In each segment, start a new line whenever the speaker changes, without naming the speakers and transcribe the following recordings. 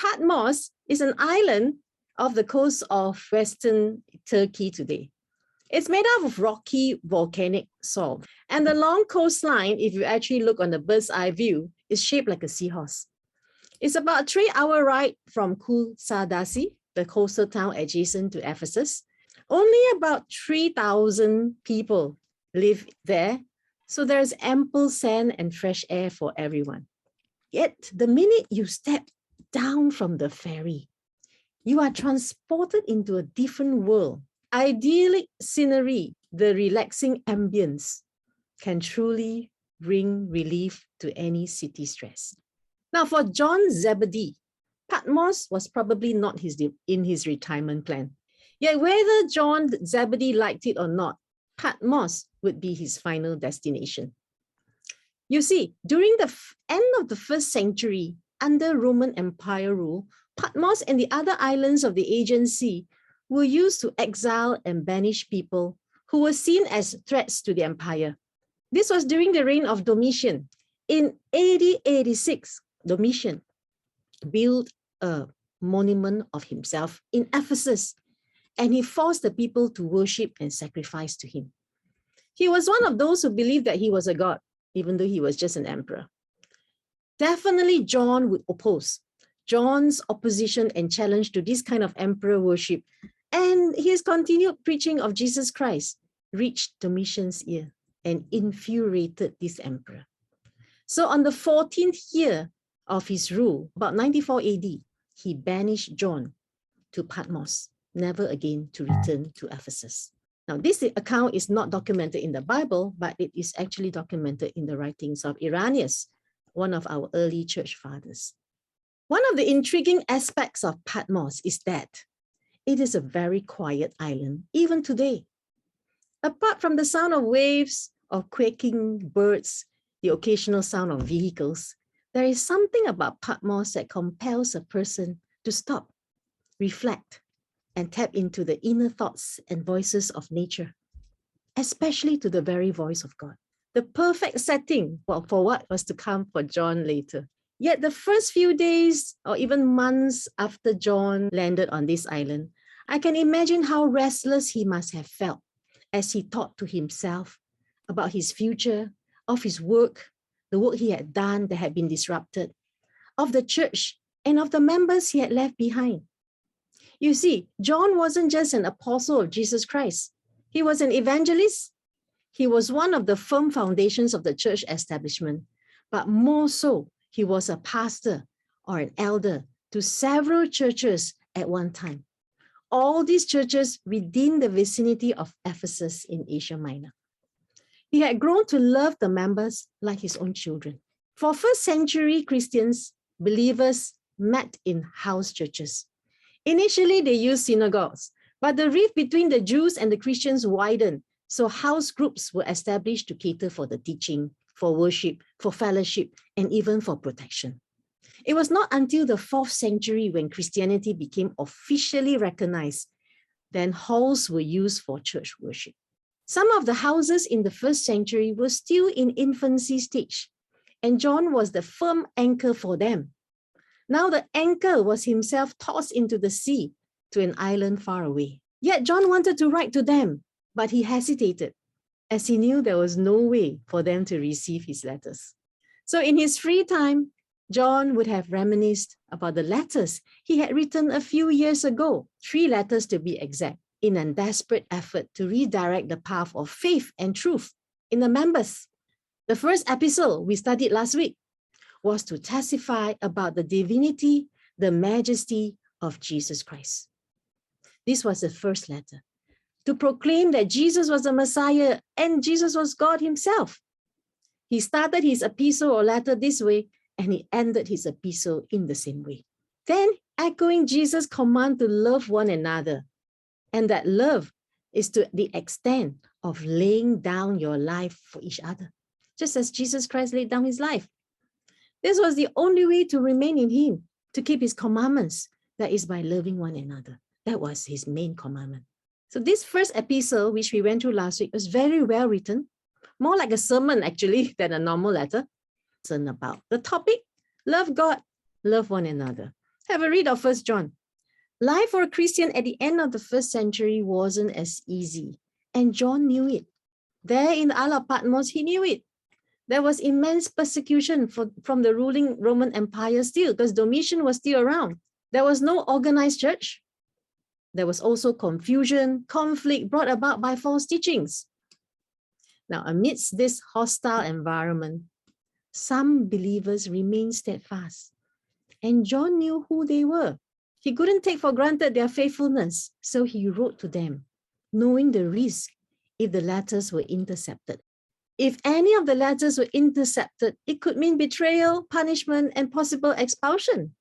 Patmos is an island off the coast of western Turkey today. It's made up of rocky volcanic soil. And the long coastline, if you actually look on the bird's eye view, is shaped like a seahorse. It's about a 3-hour ride from Kusadasi, the coastal town adjacent to Ephesus. Only about 3,000 people live there, so there's ample sand and fresh air for everyone. Yet, the minute you step down from the ferry, you are transported into a different world. Idyllic scenery, the relaxing ambience can truly bring relief to any city stress. Now, for John Zebedee, Patmos was probably not in his retirement plan. Yet whether John Zebedee liked it or not, Patmos would be his final destination. You see, during the end of the 1st century, under Roman Empire rule, Patmos and the other islands of the Aegean Sea were used to exile and banish people who were seen as threats to the empire. This was during the reign of Domitian. In AD 86, Domitian built a monument of himself in Ephesus, and he forced the people to worship and sacrifice to him. He was one of those who believed that he was a god, even though he was just an emperor. Definitely John would oppose. John's opposition and challenge to this kind of emperor worship and his continued preaching of Jesus Christ reached Domitian's ear and infuriated this emperor. So on the 14th year of his rule, about 94 AD, he banished John to Patmos, never again to return to Ephesus. Now, this account is not documented in the Bible, but it is actually documented in the writings of Irenaeus, one of our early church fathers. One of the intriguing aspects of Patmos is that it is a very quiet island, even today. Apart from the sound of waves, of quaking birds, the occasional sound of vehicles, there is something about Patmos that compels a person to stop, reflect, and tap into the inner thoughts and voices of nature, especially to the very voice of God. The perfect setting for what was to come for John later. Yet the first few days or even months after John landed on this island, I can imagine how restless he must have felt as he thought to himself about his future, of his work, the work he had done that had been disrupted, of the church and of the members he had left behind. You see, John wasn't just an apostle of Jesus Christ. He was an evangelist. He was one of the firm foundations of the church establishment, but more so, he was a pastor or an elder to several churches at one time. All these churches within the vicinity of Ephesus in Asia Minor. He had grown to love the members like his own children. For 1st century Christians, believers met in house churches. Initially, they used synagogues, but the rift between the Jews and the Christians widened, so house groups were established to cater for the teaching, for worship, for fellowship, and even for protection. It was not until the 4th century when Christianity became officially recognized, then halls were used for church worship. Some of the houses in the 1st century were still in infancy stage, and John was the firm anchor for them. Now the anchor was himself tossed into the sea to an island far away. Yet John wanted to write to them, but he hesitated, as he knew there was no way for them to receive his letters. So in his free time, John would have reminisced about the letters he had written a few years ago, 3 letters to be exact, in a desperate effort to redirect the path of faith and truth in the members. The first epistle we studied last week was to testify about the divinity, the majesty of Jesus Christ. This was the first letter, to proclaim that Jesus was the Messiah and Jesus was God himself. He started his epistle or letter this way, and he ended his epistle in the same way. Then, echoing Jesus' command to love one another, and that love is to the extent of laying down your life for each other, just as Jesus Christ laid down his life. This was the only way to remain in him, to keep his commandments, that is by loving one another. That was his main commandment. So this first epistle, which we went through last week, was very well written, more like a sermon actually than a normal letter. About the topic, love God, love one another. Have a read of 1 John. Life for a Christian at the end of the first century wasn't as easy. And John knew it. There in the Isle of Patmos, he knew it. There was immense persecution from the ruling Roman Empire still, because Domitian was still around. There was no organized church. There was also confusion, conflict brought about by false teachings. Now, amidst this hostile environment, some believers remained steadfast. And John knew who they were. He couldn't take for granted their faithfulness, so he wrote to them, knowing the risk if the letters were intercepted. If any of the letters were intercepted, it could mean betrayal, punishment, and possible expulsion.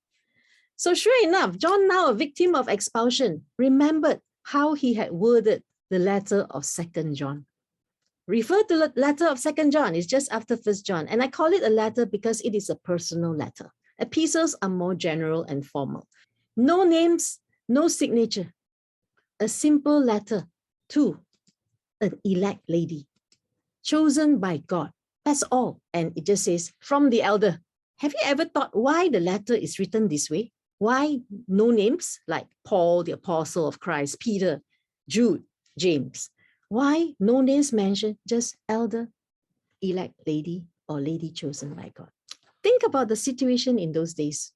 So sure enough, John, now a victim of expulsion, remembered how he had worded the letter of 2 John. Refer to the letter of 2 John, it's just after 1 John. And I call it a letter because it is a personal letter. Epistles are more general and formal. No names, no signature. A simple letter to an elect lady, chosen by God. That's all. And it just says, from the elder. Have you ever thought why the letter is written this way? Why no names like Paul, the apostle of Christ, Peter, Jude, James? Why no names mentioned, just elder, elect lady, or lady chosen by God? Think about the situation in those days.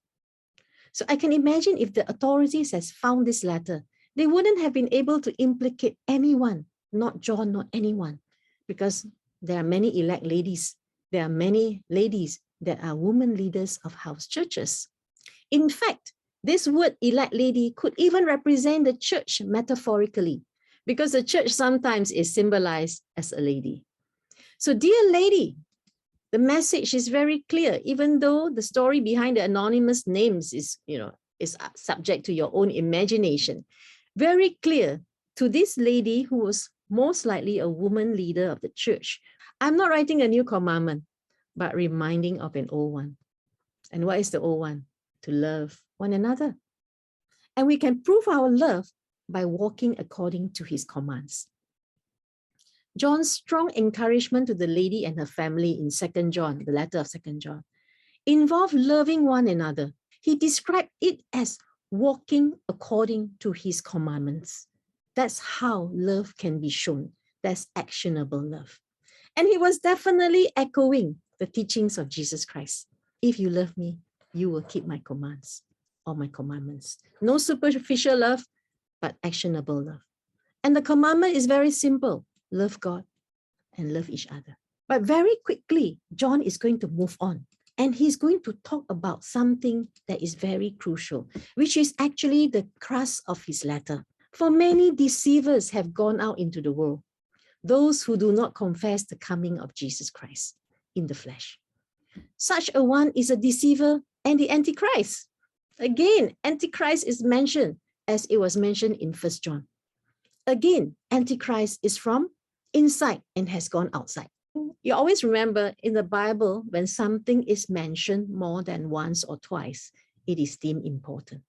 So I can imagine if the authorities has found this letter, they wouldn't have been able to implicate anyone, not John, not anyone, because there are many elect ladies. There are many ladies that are women leaders of house churches. In fact, this word elect lady could even represent the church metaphorically, because the church sometimes is symbolized as a lady. So dear lady, the message is very clear, even though the story behind the anonymous names is subject to your own imagination. Very clear to this lady who was most likely a woman leader of the church. I'm not writing a new commandment, but reminding of an old one. And what is the old one? To love one another. And we can prove our love by walking according to his commands. John's strong encouragement to the lady and her family in 2 John, the letter of 2 John, involved loving one another. He described it as walking according to his commandments. That's how love can be shown. That's actionable love. And he was definitely echoing the teachings of Jesus Christ. If you love me, you will keep my commands or my commandments. No superficial love, but actionable love. And the commandment is very simple. Love God and love each other. But very quickly, John is going to move on. And he's going to talk about something that is very crucial, which is actually the crux of his letter. For many deceivers have gone out into the world, those who do not confess the coming of Jesus Christ in the flesh. Such a one is a deceiver and the Antichrist. Again, Antichrist is mentioned as it was mentioned in 1 John. Again, Antichrist is from inside and has gone outside. You always remember in the Bible, when something is mentioned more than once or twice, it is deemed important.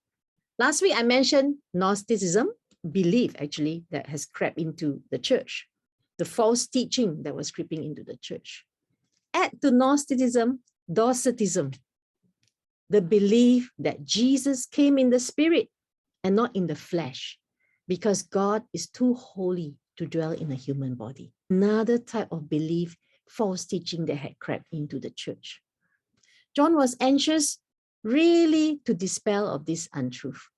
Last week, I mentioned Gnosticism, belief actually, that has crept into the church, the false teaching that was creeping into the church. Add to Gnosticism, Docetism, the belief that Jesus came in the spirit and not in the flesh, because God is too holy to dwell in a human body. Another type of belief, false teaching that had crept into the church. John was anxious really to dispel of this untruth,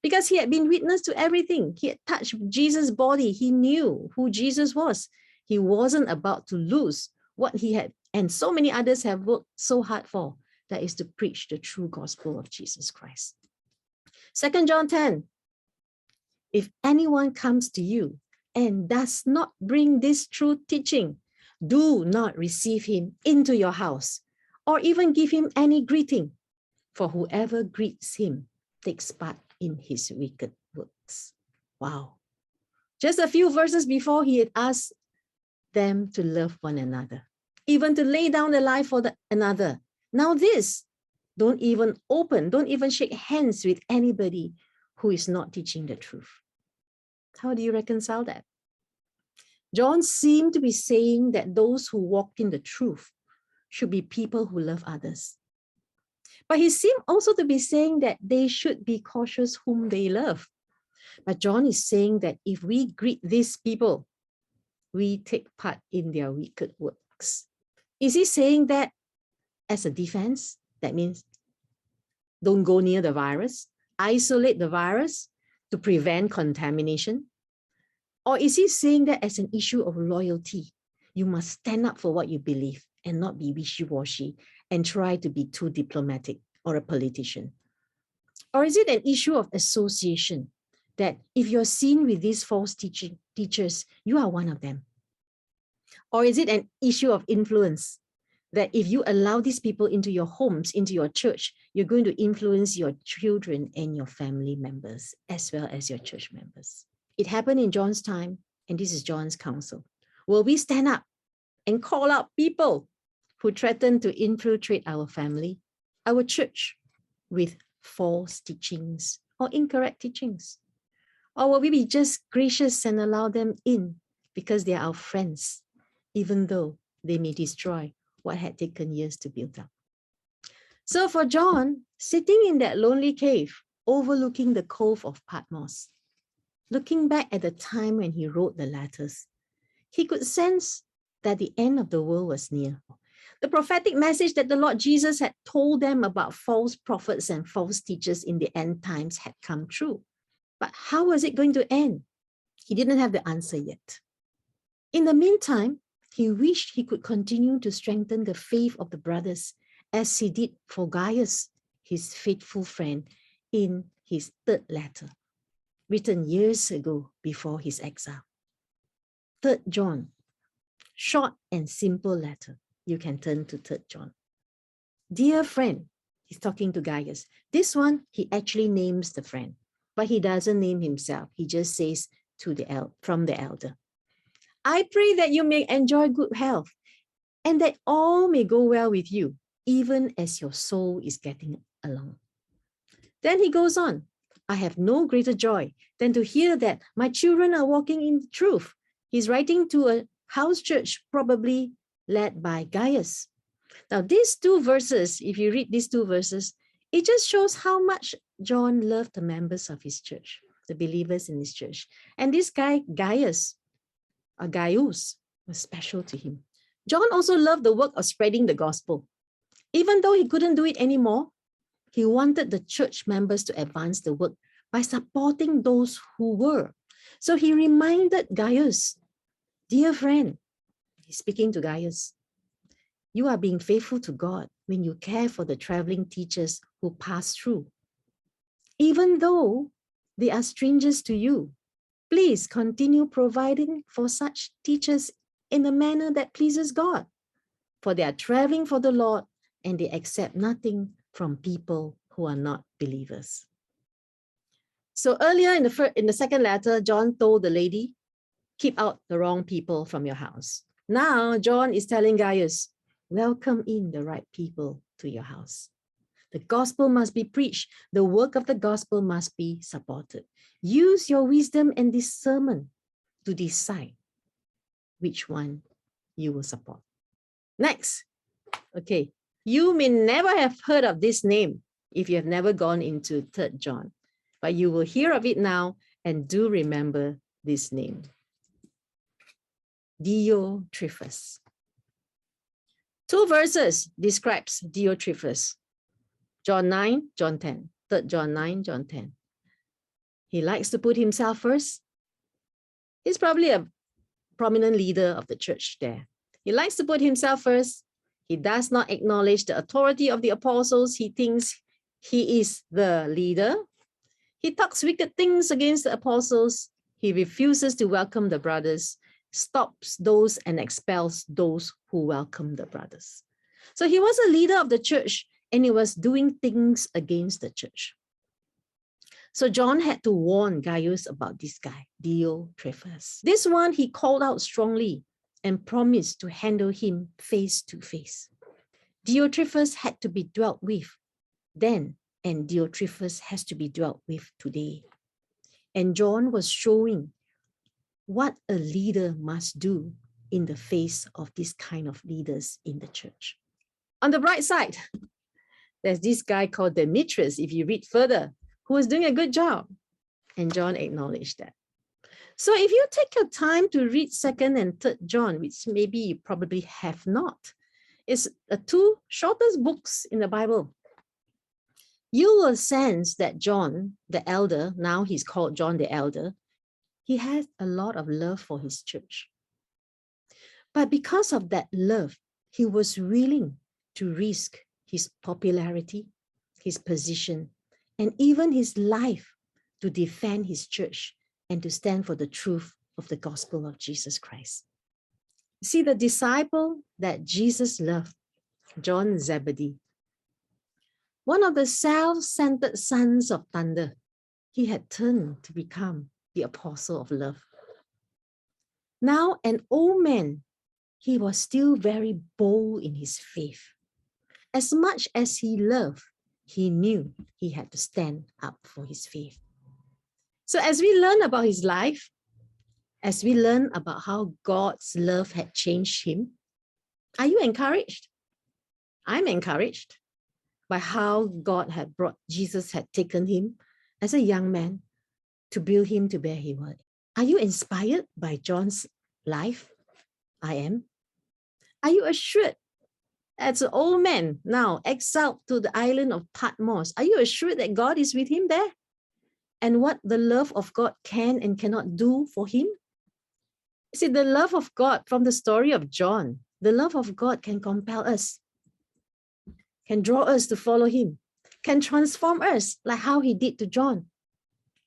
because he had been witness to everything. He had touched Jesus' body. He knew who Jesus was. He wasn't about to lose what he had, and so many others have worked so hard for, that is to preach the true gospel of Jesus Christ. 2 John 10, if anyone comes to you and does not bring this true teaching, do not receive him into your house or even give him any greeting, for whoever greets him takes part in his wicked works. Wow. Just a few verses before, he had asked them to love one another, even to lay down their life for another. Now this, don't even shake hands with anybody who is not teaching the truth. How do you reconcile that? John seemed to be saying that those who walk in the truth should be people who love others. But he seemed also to be saying that they should be cautious whom they love. But John is saying that if we greet these people, we take part in their wicked works. Is he saying that as a defense? That means don't go near the virus, isolate the virus to prevent contamination? Or is he saying that as an issue of loyalty? You must stand up for what you believe and not be wishy-washy and try to be too diplomatic or a politician? Or is it an issue of association, that if you're seen with these false teachers, you are one of them? Or is it an issue of influence, that if you allow these people into your homes, into your church, you're going to influence your children and your family members, as well as your church members? It happened in John's time, and this is John's counsel. Will we stand up and call out people who threaten to infiltrate our family, our church, with false teachings or incorrect teachings? Or will we be just gracious and allow them in because they are our friends, even though they may destroy what had taken years to build up? So for John, sitting in that lonely cave, overlooking the cove of Patmos, looking back at the time when he wrote the letters, he could sense that the end of the world was near. The prophetic message that the Lord Jesus had told them about false prophets and false teachers in the end times had come true. But how was it going to end? He didn't have the answer yet. In the meantime, he wished he could continue to strengthen the faith of the brothers as he did for Gaius, his faithful friend, in his third letter, written years ago before his exile. 3 John, short and simple letter. You can turn to 3 John. Dear friend, he's talking to Gaius. This one, he actually names the friend, but he doesn't name himself. He just says from the elder. I pray that you may enjoy good health and that all may go well with you, even as your soul is getting along. Then he goes on. I have no greater joy than to hear that my children are walking in truth. He's writing to a house church, probably led by Gaius. Now, these two verses, if you read these two verses, it just shows how much John loved the members of his church, the believers in his church. And this guy, Gaius, was special to him. John also loved the work of spreading the gospel. Even though he couldn't do it anymore, he wanted the church members to advance the work by supporting those who were. So he reminded Gaius, dear friend, he's speaking to Gaius, you are being faithful to God when you care for the traveling teachers who pass through. Even though they are strangers to you, please continue providing for such teachers in a manner that pleases God, for they are traveling for the Lord and they accept nothing from people who are not believers. So earlier in the second letter, John told the lady, keep out the wrong people from your house. Now, John is telling Gaius, welcome in the right people to your house. The gospel must be preached. The work of the gospel must be supported. Use your wisdom and discernment to decide which one you will support. Next, okay, you may never have heard of this name if you have never gone into 3 John, but you will hear of it now and do remember this name. Diotrephes. 2 verses describes Diotrephes. John 9, John 10. 3 John 9, John 10. He likes to put himself first. He's probably a prominent leader of the church there. He likes to put himself first. He does not acknowledge the authority of the apostles. He thinks he is the leader. He talks wicked things against the apostles. He refuses to welcome the brothers, stops those and expels those who welcome the brothers. So he was a leader of the church and he was doing things against the church. So John had to warn Gaius about this guy, Diotrephes. This one he called out strongly and promised to handle him face to face. Diotrephes had to be dealt with then, and Diotrephes has to be dealt with today. And John was showing what a leader must do in the face of this kind of leaders in the church. On the bright side, there's this guy called Demetrius, if you read further, who was doing a good job. And John acknowledged that. So if you take your time to read 2nd and 3rd John, which maybe you probably have not, it's the two shortest books in the Bible. You will sense that John, the elder, now he's called John the Elder, he has a lot of love for his church. But because of that love, he was willing to risk his popularity, his position, and even his life to defend his church and to stand for the truth of the gospel of Jesus Christ. See, the disciple that Jesus loved, John Zebedee, one of the self-centered sons of thunder, he had turned to become the apostle of love. Now, an old man, he was still very bold in his faith. As much as he loved, he knew he had to stand up for his faith. So as we learn about his life, as we learn about how God's love had changed him, are you encouraged? I'm encouraged by how God had brought, Jesus had taken him as a young man to build him to bear his word. Are you inspired by John's life? I am. Are you assured as an old man now exiled to the island of Patmos? Are you assured that God is with him there? And what the love of God can and cannot do for him? See, the love of God from the story of John, the love of God can compel us, can draw us to follow him, can transform us like how he did to John,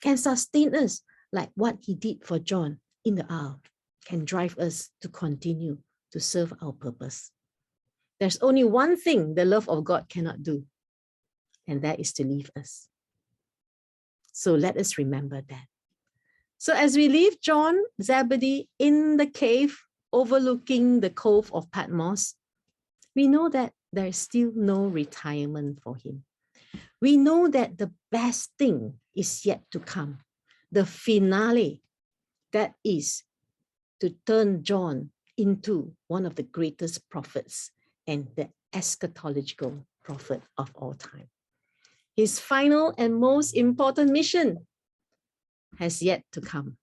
can sustain us like what he did for John in the isle, can drive us to continue to serve our purpose. There's only one thing the love of God cannot do, and that is to leave us. So let us remember that. So as we leave John Zebedee in the cave overlooking the cove of Patmos, we know that there is still no retirement for him. We know that the best thing is yet to come. The finale, that is to turn John into one of the greatest prophets and the eschatological prophet of all time. His final and most important mission has yet to come.